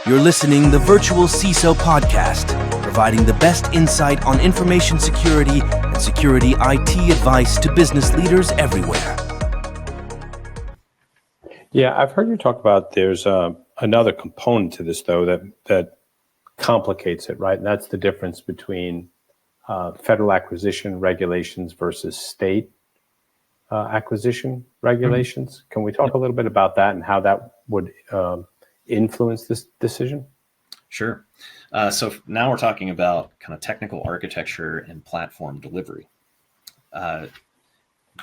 You're listening the Virtual CISO podcast, providing the best insight on information security and security IT advice to business leaders everywhere. Yeah, I've heard you talk about there's another component to this, though, that complicates it, right? And that's the difference between federal acquisition regulations versus state acquisition regulations. Can we talk a little bit about that and how that would influence this decision? Sure. So now we're talking about kind of technical architecture and platform delivery.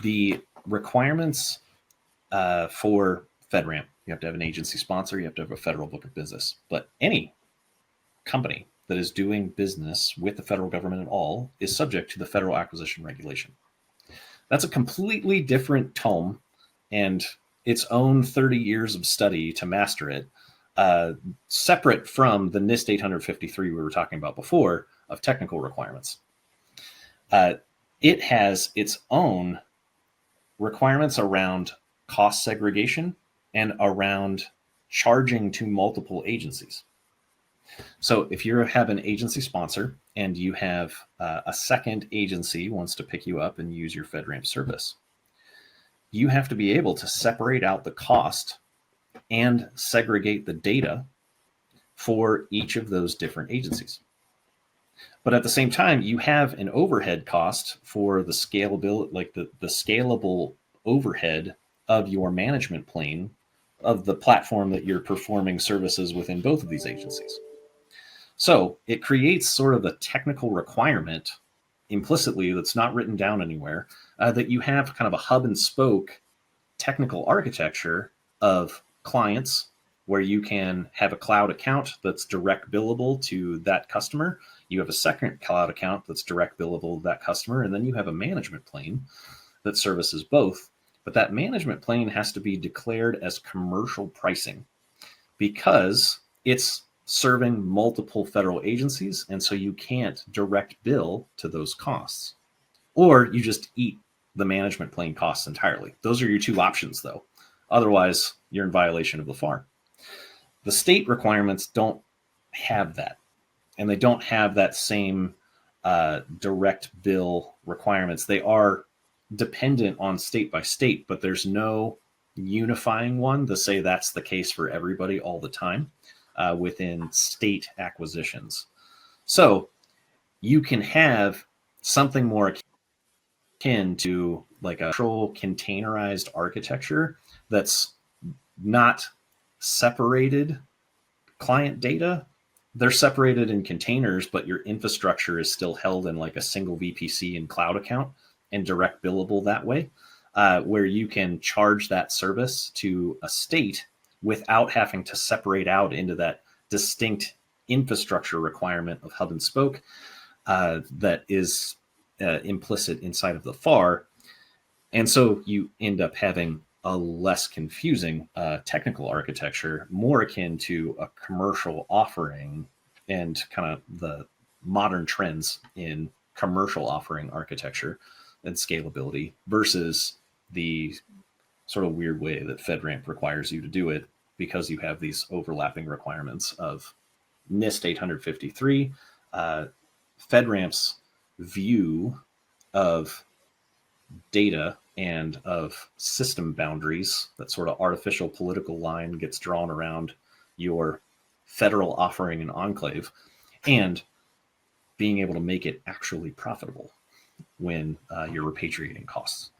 The requirements for FedRAMP, you have to have an agency sponsor, you have to have a federal book of business. But any company that is doing business with the federal government at all is subject to the federal acquisition regulation. That's a completely different tome and its own 30 years of study to master it, separate from the NIST 853 we were talking about before of technical requirements. It has its own requirements around cost segregation and around charging to multiple agencies. So if you have an agency sponsor and you have a second agency wants to pick you up and use your FedRAMP service, you have to be able to separate out the cost and segregate the data for each of those different agencies. But at the same time, you have an overhead cost for the scalability, like the scalable overhead of your management plane of the platform that you're performing services within both of these agencies. So it creates sort of a technical requirement implicitly that's not written down anywhere, that you have kind of a hub and spoke technical architecture of clients where you can have a cloud account that's direct billable to that customer. You have a second cloud account that's direct billable to that customer. And then you have a management plane that services both. But that management plane has to be declared as commercial pricing because it's serving multiple federal agencies. And so you can't direct bill to those costs, or you just eat the management plane costs entirely. Those are your two options, though. Otherwise, you're in violation of the FAR. The state requirements don't have that, and they don't have that same direct bill requirements. They are dependent on state by state, but there's no unifying one to say that's the case for everybody all the time within state acquisitions. So you can have something more akin to like a control containerized architecture that's not separated client data. They're separated in containers, but your infrastructure is still held in like a single VPC and cloud account and direct billable that way, where you can charge that service to a state without having to separate out into that distinct infrastructure requirement of hub and spoke that is implicit inside of the FAR. And so you end up having a less confusing technical architecture, more akin to a commercial offering and kind of the modern trends in commercial offering architecture and scalability versus the sort of weird way that FedRAMP requires you to do it because you have these overlapping requirements of NIST 853, FedRAMP's view of data and of system boundaries. That sort of artificial political line gets drawn around your federal offering and enclave, and being able to make it actually profitable when you're repatriating costs.